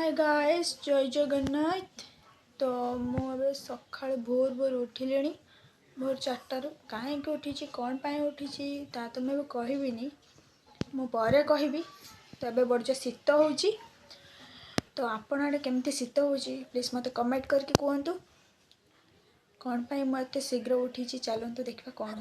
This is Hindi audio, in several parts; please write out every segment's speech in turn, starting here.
हाय गाइस जय जगन्नाथ। तो मुझे सका भोर भोर उठिले भोर 4टार कहीं उठी कौन पाई उठी तो मैं कहबी मु पर कहबी। तो ये बड़ शीत हो तो आपण आड़े केमती शीत हो प्लीज मत कमेंट करके कहतु कौन पाई मुझे शीघ्र उठी। चलतु देखा कौन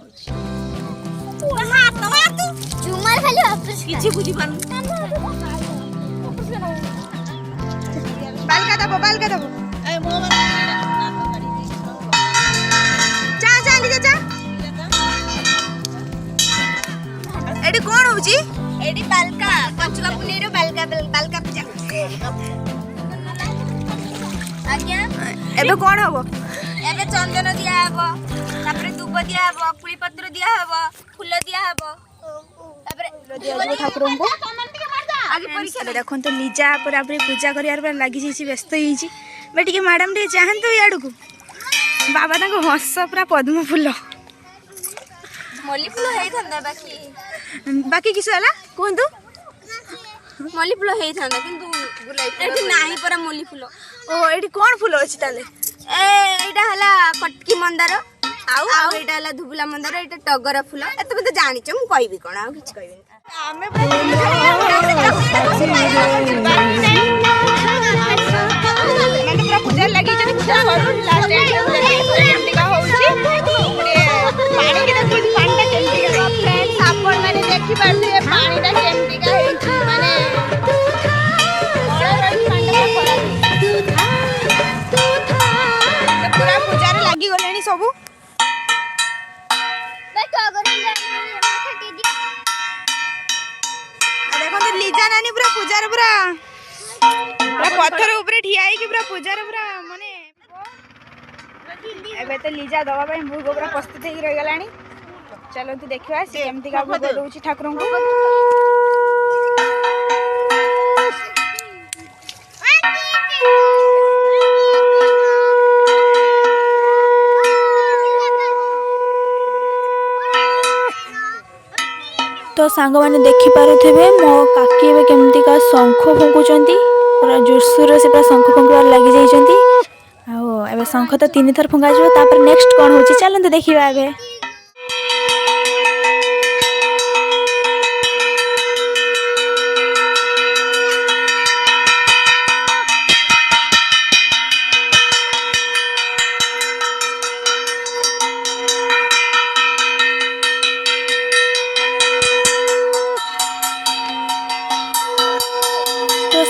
एडी कौन होची एडी बालका पंचला पुनेरो बालका बालका पूजा आज्ञा एबे कौन हबो एबे चंदन दिया हबो तापर धूप दिया हबो कुली पत्र दिया हबो फूल दिया हबो तापर दिया ठाकुर को आगे परीक्षा देखो तो लीजा पूरा पूजा कर लगी व्यस्त होती टे मैडम टे चाहतु इड़ को बाबा तक हस पूरा पद्म फूल मल्ली फूल हेई थांदा बाकी बाकी किस है कहतु मल्ली फूल हेई थांदा किंतु गुलाब एठी नाही पर मल्ली फूल ओ एठी कोन फूल अछि ताले एटा हला कटकी मंदार आउ एटा हला धुबुला मंदार एटा टगर फूल एते मते जानि छ मु कहबी कोन आ किछ कहबी आमे पूरा पूजा लगी जने पूजा करू लास्ट एंड का होउची पानी के देखु पानी केमती का फ्रेंड्स आपण माने देखि पारले पानी ता केमती का हेची माने बड़ा रही पानी का पूरा पूजा रे लागी गलेनी सबु देखो तो लीजा नानी पूरा पूजा रे पूरा पत्थर ऊपर ठिया है कि पूरा पूजा रे पूरा माने एबे तो लीजा दवा ପାଇଁ भोग पूरा प्रस्तुत हो रही गलानी। चलो तू देखिवा से केमती का भोग दउची ठाकुर को तो सांग मैंने देखी पारे मो काकी ए केमती का शंख फुंकुंट पूरा जोरसोर से पूरा शंख फुंकबार लगी जाइए। आउ शंख तो 3 थर फुंका जापर नेक्स्ट कौन हो चलते देखा ए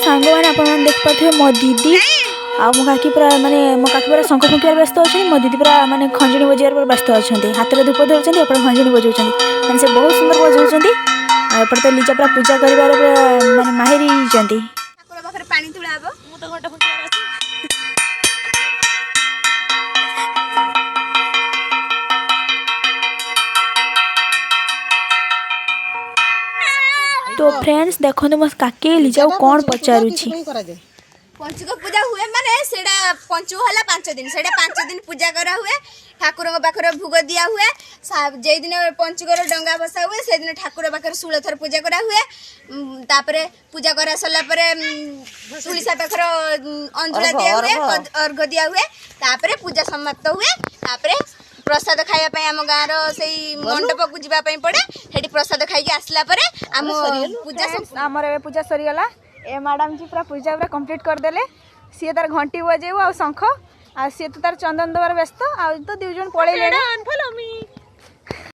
सांग मैंने आप देख पारे मो दीदी आ मो काकी पूरा माने मो काकी पूरा शंख फुंकार व्यस्त अच्छे मो दीदी पूरा माने खंजणी बजाइबार पूरा व्यस्त अच्छा हाथ में धूप धरुँच एपटे खंजणी बजाऊँ मैंने से बहुत सुंदर बजाऊँ एपटे तो लीजा पूरा पूजा कर माने माहिर होती। तो फ्रेंड्स देखो तो मो काकी लीजा कौन पचारुची पंचुक पूजा हुए माने सेडा पंचु हला 5 दिन सेडा 5 दिन पूजा करा हुए ठाकुर के पाखरे भोग दिया हुए जे दिन पंचुकर डंगा बसा हुए से दिन ठाकुर पाखरे 16 थर पूजा करा हुए तापरे पूजा करा सला परे तुलसा पाखरे अंजुला दिया हुए अर्घ दिया हुए तापरे पूजा समाप्त हुए तापरे प्रसाद खाया पई हम गाँव रो सेई मंडप को जीवा पई पड़े हेटी प्रसाद खाई के आसला परे हम पूजा हमर ए पूजा सरी गला ए मैडम जी पूरा पूजा पूरा कंप्लीट कर देले सी तार घंटी बजेबो आ शंख आ सी तो तार चंदन दबार व्यस्त आ तो 2 जन पळेले